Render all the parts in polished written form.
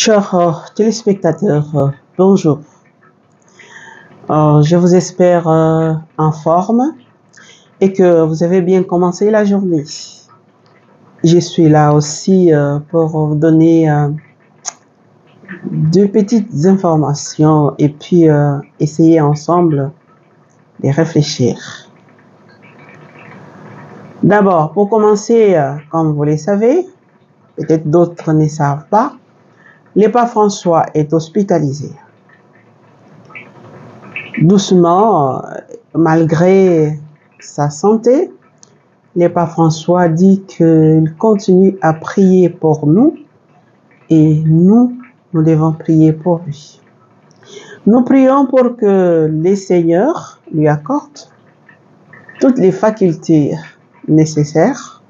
Chers téléspectateurs, bonjour. Je vous espère en forme et que vous avez bien commencé la journée. Je suis là aussi pour vous donner deux petites informations et puis essayer ensemble de réfléchir. D'abord, pour commencer, comme vous le savez, peut-être d'autres ne savent pas, le pape François est hospitalisé. Doucement, malgré sa santé, le pape François dit qu'il continue à prier pour nous et nous devons prier pour lui. Nous prions pour que le Seigneur lui accorde toutes les facultés nécessaires,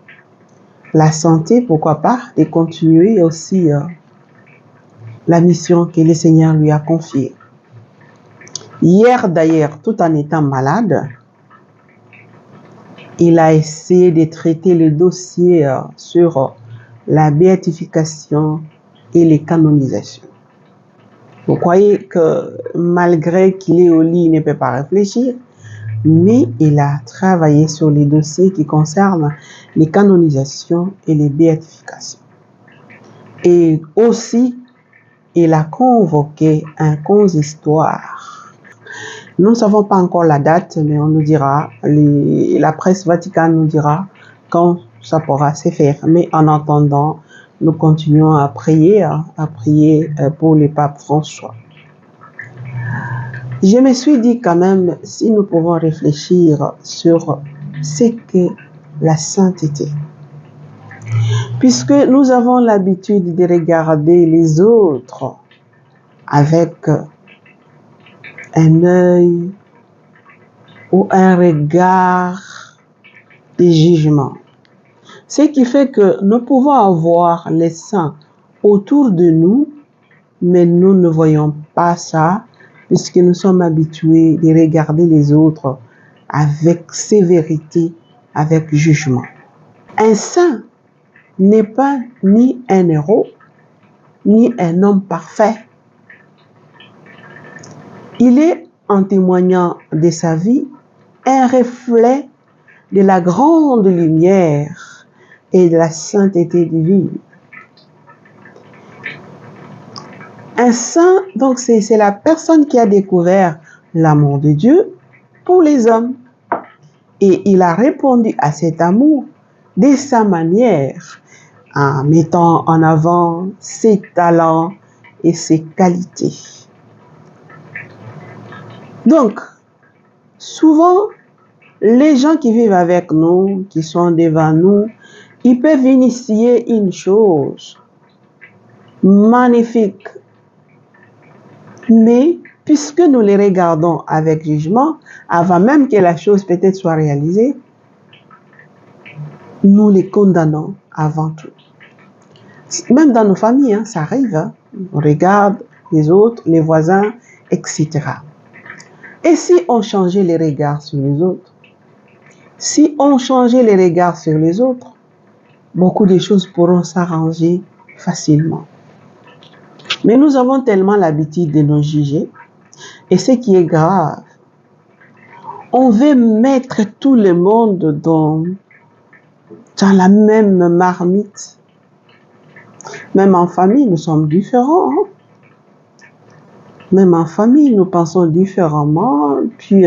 la santé, pourquoi pas, de continuer aussi la mission que le Seigneur lui a confiée. Hier d'ailleurs, tout en étant malade, il a essayé de traiter le dossier sur la béatification et les canonisations. Vous croyez que malgré qu'il est au lit, il ne peut pas réfléchir, mais il a travaillé sur les dossiers qui concernent les canonisations et les béatifications. Et aussi, il a convoqué un consistoire. Nous ne savons pas encore la date, mais on nous dira, la presse vaticane nous dira quand ça pourra se faire. Mais en attendant, nous continuons à prier pour le pape François. Je me suis dit quand même, si nous pouvons réfléchir sur ce qu'est la sainteté. Puisque nous avons l'habitude de regarder les autres avec un œil ou un regard de jugement. Ce qui fait que nous pouvons avoir les saints autour de nous, mais nous ne voyons pas ça, puisque nous sommes habitués de regarder les autres avec sévérité, avec jugement. Un saint n'est pas ni un héros, ni un homme parfait. Il est, en témoignant de sa vie, un reflet de la grande lumière et de la sainteté divine. Un saint, donc c'est la personne qui a découvert l'amour de Dieu pour les hommes. Et il a répondu à cet amour de sa manière, en mettant en avant ses talents et ses qualités. Donc, souvent, les gens qui vivent avec nous, qui sont devant nous, ils peuvent initier une chose magnifique. Mais puisque nous les regardons avec jugement, avant même que la chose peut-être soit réalisée, nous les condamnons avant tout. Même dans nos familles, ça arrive. On regarde les autres, les voisins, etc. Et si on changeait les regards sur les autres, si on changeait les regards sur les autres, beaucoup de choses pourront s'arranger facilement. Mais nous avons tellement l'habitude de nous juger. Et ce qui est grave, on veut mettre tout le monde dans la même marmite. Même en famille, nous sommes différents. Même en famille, nous pensons différemment. Puis,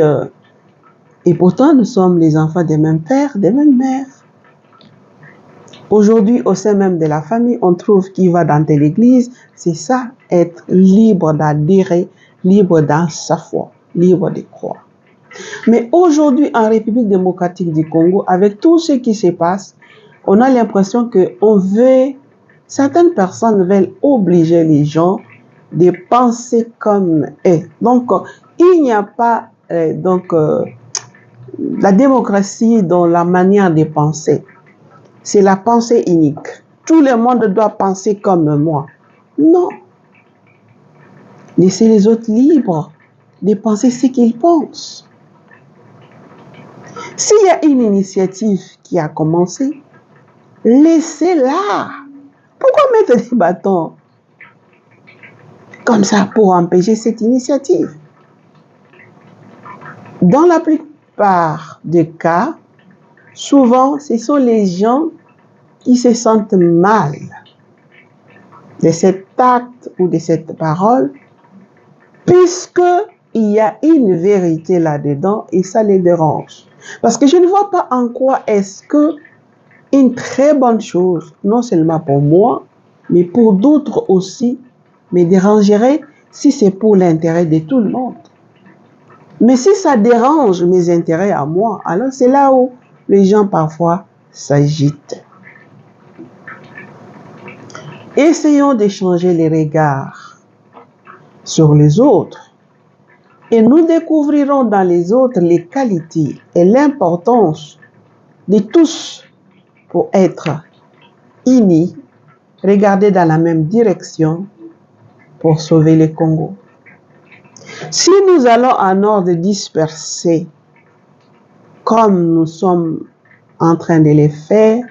et pourtant, nous sommes les enfants des mêmes pères, des mêmes mères. Aujourd'hui, au sein même de la famille, on trouve qui va dans telle église. C'est ça, être libre d'adhérer, libre dans sa foi, libre de croire. Mais aujourd'hui, en République démocratique du Congo, avec tout ce qui se passe, on a l'impression que certaines personnes veulent obliger les gens de penser comme eux. Donc, il n'y a pas la démocratie dans la manière de penser. C'est la pensée unique. Tout le monde doit penser comme moi. Non. Laissez les autres libres de penser ce qu'ils pensent. S'il y a une initiative qui a commencé, laissez-la. Pourquoi mettre des bâtons comme ça pour empêcher cette initiative. Dans la plupart des cas, souvent, ce sont les gens qui se sentent mal de cet acte ou de cette parole, puisqu'il y a une vérité là-dedans et ça les dérange. Parce que je ne vois pas en quoi est-ce que une très bonne chose, non seulement pour moi, mais pour d'autres aussi, me dérangerait si c'est pour l'intérêt de tout le monde. Mais si ça dérange mes intérêts à moi, alors c'est là où les gens parfois s'agitent. Essayons d'échanger les regards sur les autres et nous découvrirons dans les autres les qualités et l'importance de tous pour être unis, regarder dans la même direction pour sauver le Congo. Si nous allons en ordre dispersé, comme nous sommes en train de le faire,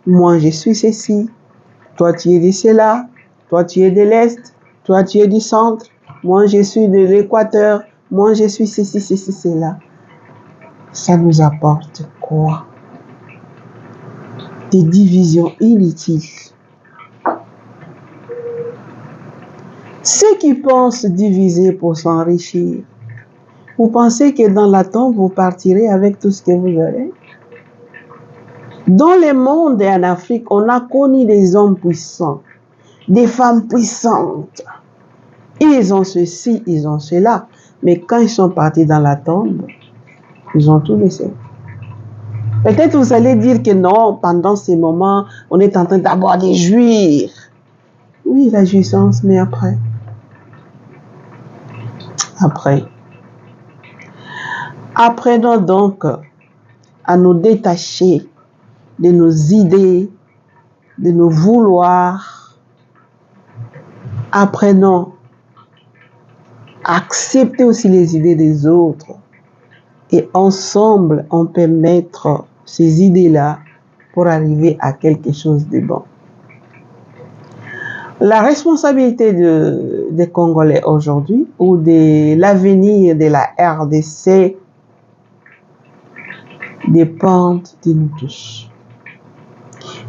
moi je suis ceci, toi tu es de cela, toi tu es de l'Est, toi tu es du centre, moi je suis de l'Équateur, moi je suis ceci, cela. Ça nous apporte quoi? Des divisions inutiles. Ceux qui pensent diviser pour s'enrichir, vous pensez que dans la tombe, vous partirez avec tout ce que vous avez? Dans le monde et en Afrique, on a connu des hommes puissants, des femmes puissantes. Ils ont ceci, ils ont cela. Mais quand ils sont partis dans la tombe, ils ont tout laissé. Peut-être vous allez dire que non, pendant ces moments, on est en train d'abord de jouir. Oui, la jouissance, mais après. Après. Apprenons donc à nous détacher de nos idées, de nos vouloirs. Apprenons à accepter aussi les idées des autres. Et ensemble, on peut mettre ces idées-là pour arriver à quelque chose de bon. La responsabilité des Congolais aujourd'hui ou de l'avenir de la RDC dépend de nous tous.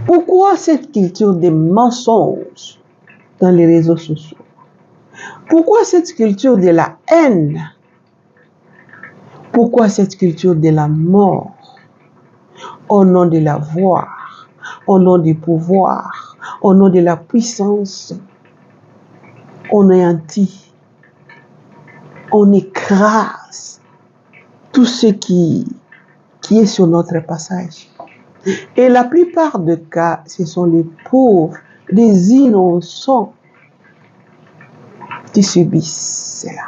Pourquoi cette culture des mensonges dans les réseaux sociaux? Pourquoi cette culture de la haine? Pourquoi cette culture de la mort? Au nom de la voix, au nom du pouvoir, au nom de la puissance, on anéantit, on écrase tout ce qui est sur notre passage. Et la plupart des cas, ce sont les pauvres, les innocents qui subissent cela.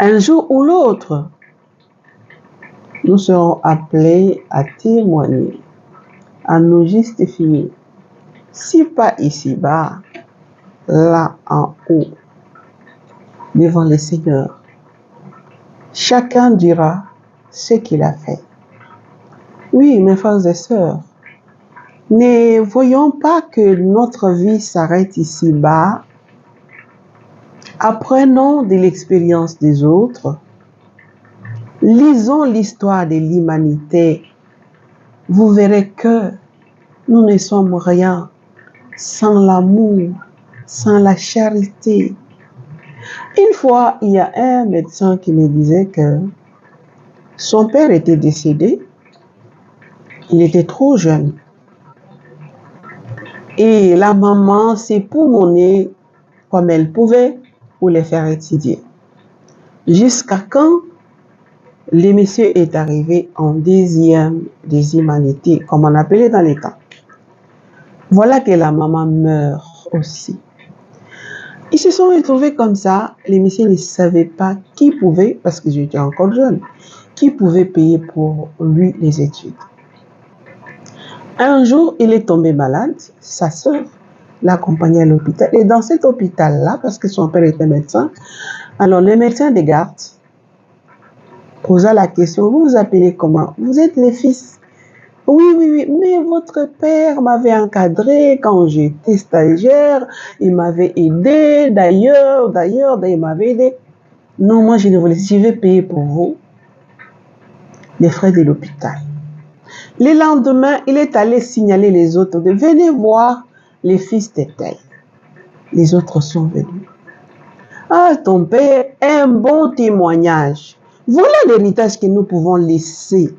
Un jour ou l'autre, nous serons appelés à témoigner, à nous justifier, si pas ici-bas, là en haut, devant le Seigneur. Chacun dira ce qu'il a fait. Oui, mes frères et sœurs, ne voyons pas que notre vie s'arrête ici-bas. Apprenons de l'expérience des autres. Lisons l'histoire de l'humanité. Vous verrez que nous ne sommes rien sans l'amour, sans la charité. Une fois, il y a un médecin qui me disait que son père était décédé. Il était trop jeune. Et la maman s'est poumonée comme elle pouvait pour les faire étudier. Jusqu'à quand le monsieur est arrivé en deuxième des humanités, comme on appelait dans les temps. Voilà que la maman meurt aussi. Ils se sont retrouvés comme ça. Les messieurs ne savaient pas qui pouvait, parce que j'étais encore jeune, qui pouvait payer pour lui les études. Un jour, il est tombé malade. Sa sœur l'accompagnait à l'hôpital. Et dans cet hôpital-là, parce que son père était médecin, alors le médecin des gardes posa la question, vous vous appelez comment? Vous êtes les fils. Oui, oui, oui, mais votre père m'avait encadré quand j'étais stagiaire, il m'avait aidé, d'ailleurs, il m'avait aidé. Non, moi je ne voulais, je vais payer pour vous les frais de l'hôpital. Le lendemain, il est allé signaler les autres, venez voir les fils de tel. Les autres sont venus. Ah, ton père, un bon témoignage. Voilà l'héritage que nous pouvons laisser.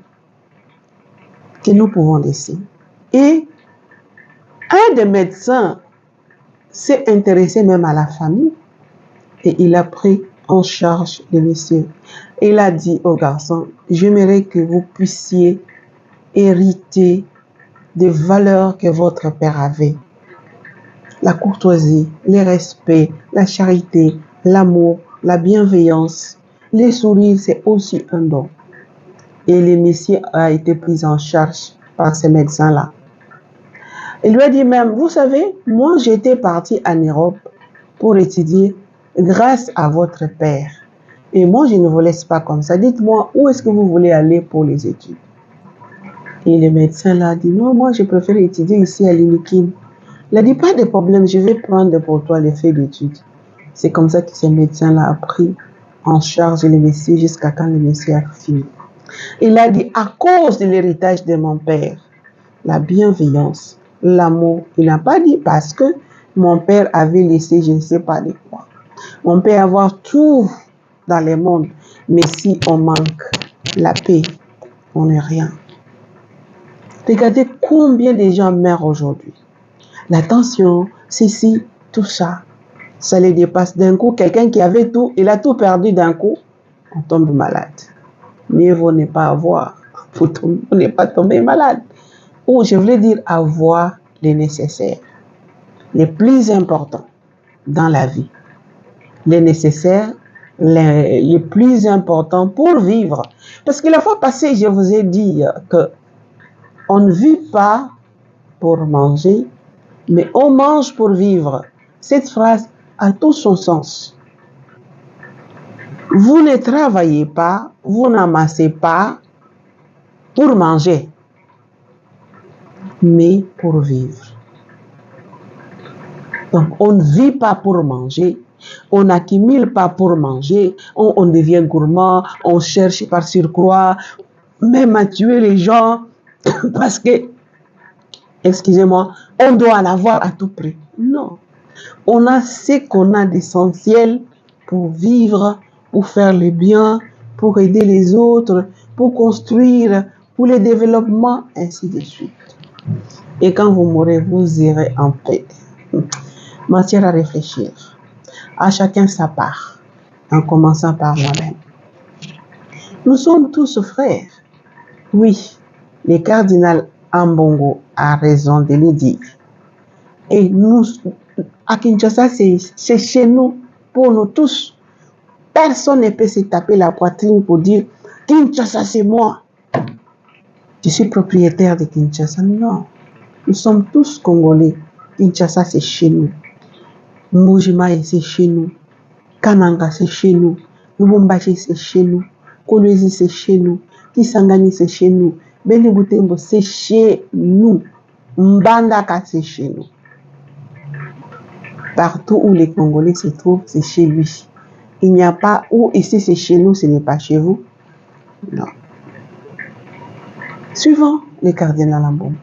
Et un des médecins s'est intéressé même à la famille et il a pris en charge le monsieur. Il a dit au garçon, j'aimerais que vous puissiez hériter des valeurs que votre père avait. La courtoisie, le respect, la charité, l'amour, la bienveillance. Les sourires, c'est aussi un don. Et le monsieur a été pris en charge par ces médecins-là. Il lui a dit même, vous savez, moi j'étais parti en Europe pour étudier grâce à votre père. Et moi je ne vous laisse pas comme ça. Dites-moi, où est-ce que vous voulez aller pour les études? Et le médecin là a dit, non, moi je préfère étudier ici à l'Unikin. Il a dit, pas de problème, je vais prendre pour toi les faits d'études. C'est comme ça que ce médecin-là a pris en charge le monsieur jusqu'à quand le monsieur a fini. Il a dit, à cause de l'héritage de mon père, la bienveillance, l'amour, il n'a pas dit parce que mon père avait laissé je ne sais pas de quoi. On peut avoir tout dans le monde, mais si on manque la paix, on n'est rien. Regardez combien de gens meurent aujourd'hui. La tension, ceci, tout ça, ça les dépasse d'un coup. Quelqu'un qui avait tout, il a tout perdu d'un coup, on tombe malade. Mieux vaut ne pas avoir, pour ne pas tomber malade. Ou je voulais dire avoir les nécessaires, les plus importants dans la vie. Les nécessaires, les plus importants pour vivre. Parce que la fois passée, je vous ai dit que on ne vit pas pour manger, mais on mange pour vivre. Cette phrase a tout son sens. Vous ne travaillez pas, vous n'amassez pas pour manger, mais pour vivre. Donc, on ne vit pas pour manger, on n'accumule pas pour manger, on devient gourmand, on cherche par surcroît, même à tuer les gens, parce que, excusez-moi, on doit en avoir à tout prix. Non. On a ce qu'on a d'essentiel pour vivre, pour faire le bien, pour aider les autres, pour construire, pour le développement, ainsi de suite. Et quand vous mourrez, vous irez en paix. Matière à réfléchir. À chacun sa part, en commençant par moi-même. Nous sommes tous frères. Oui, le cardinal Ambongo a raison de le dire. Et nous, à Kinshasa, c'est chez nous, pour nous tous. Personne ne peut se taper la poitrine pour dire Kinshasa, c'est moi. Je suis propriétaire de Kinshasa. Non. Nous sommes tous Congolais. Kinshasa, c'est chez nous. Mbujimaï, c'est chez nous. Kananga, c'est chez nous. Lubumbashi, c'est chez nous. Kolwezi, c'est chez nous. Kisangani, c'est chez nous. Beni Butembo, c'est chez nous. Mbandaka, c'est chez nous. Partout où les Congolais se trouvent, c'est chez lui. Il n'y a pas où ici c'est chez nous, ce n'est pas chez vous. Non. Suivant le cardinal Ambongo.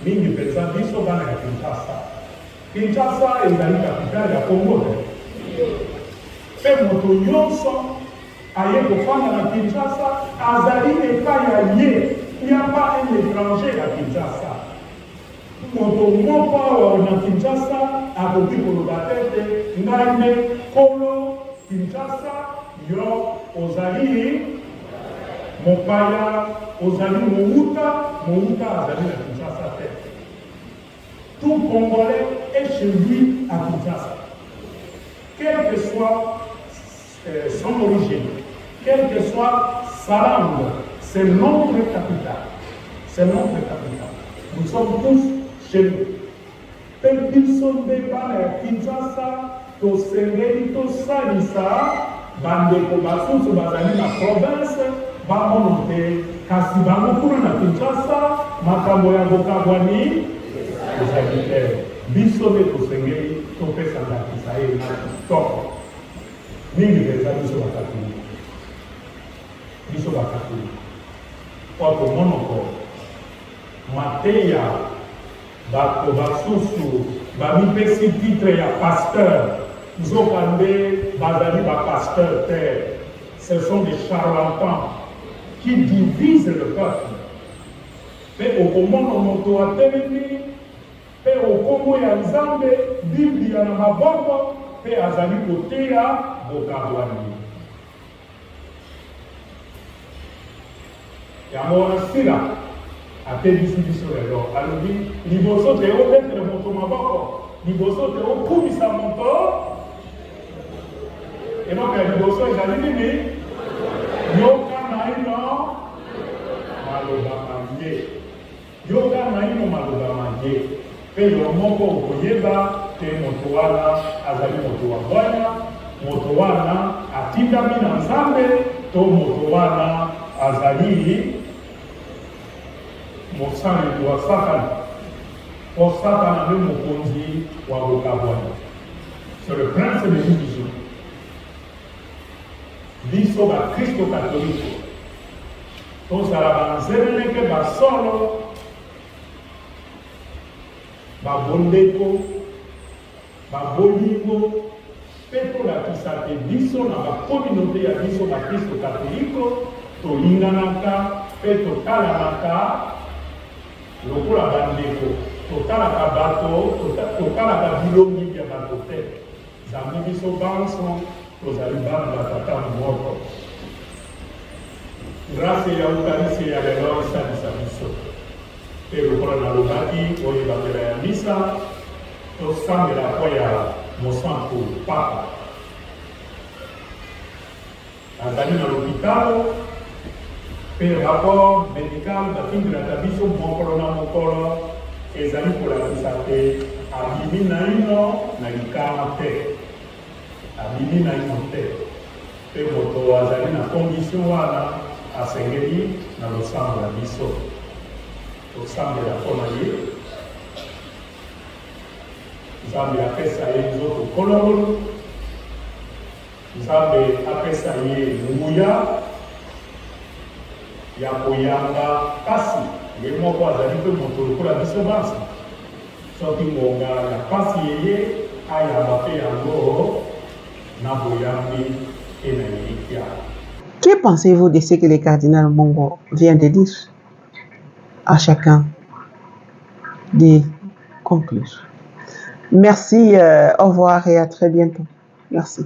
mingi pensa biso bana ya Kinshasa. Kinshasa ezali capitale ya Congo. Pe moto nyonso aye kofanda na Kinshasa azali epai ya ye. Il n'y a pas un étranger à Kinshasa. Moto moko na Kinshasa akoki koloba tete ngai nde kolo Kinshasa yo ozali mopaya ozali mouta azali na Kinshasa te. Tout Congolais est chez lui à Kinshasa. Quelle que soit son origine, quelle que soit sa langue, c'est notre capitale. C'est notre capitale. Nous sommes tous chez nous. Kinshasa, tosengeli tosalisa bandeko basusu bazali na province bamono te, kasi bango kuna na Kinshasa makambo ya bokabwani ezali te. Biso nde tosengeli topesa ndakisa ye na kitoko mingi mpenza. Biso bakatolika, biso bakatolika po tomonoko mateya bato basusu bamipesi titre ya pasteur, nzoka nde bazali bapasteur te. Ce sont des charlatans qui divisent le peuple. Pe okomona moto atelemi pe okombo ya Nzambe Biblia na maboko pe azali koteya bokabwani. Yango wana sila atebisi biso lelo alobi liboso te opetre moto maboko, liboso te okumisa moto. Enoka ya liboso ezali nini? Yoka na ino maloba manje, yoka na ino maloba manje. Pe yo moko okoyeba te moto wana azali moto wa Bwana, moto wana atindami na Nzambe, to moto wana azali mosali wa Satana. O Satana nde mokonzi wa bokabwani. C'est le prince de division. Biso ba Kristo Katoliko tozala banzeleneke basolo babondeko babolingo mpe tolakisa te biso na bakominote ya biso ba Kristo Katoliko tolinganaka mpe totalanaka lokola bandeko, totalaka bato, totalaka bilongi ya bato te. Zambi biso banso tozali bana batata moko. Grâce ya Eucharistie ya lelo esalisa biso mpe lokola nalobaki oyo batela ya misa tosambela po ya mosantu papa azali na lopitalo mpe rapport médical batindelaka biso mokolo na mokolo ezali kolakisa te abimi na ino na likama te, abimi na ino te, mpe moto azali na condition wana asengeli na losambo ya biso tosambela mpona ye. Nzambe apesa ye nzoto kolongolo, Nzambe apesa ye nguya ya koyamba pasi, ye moko azali mpe moto lokola biso basi. Soki ngonga ya pasi yeye ayamba mpe yango na boyambi e na elikya. Que pensez-vous de ce que le cardinal Mongo vient de dire? À chacun de conclure. Merci, au revoir et à très bientôt. Merci.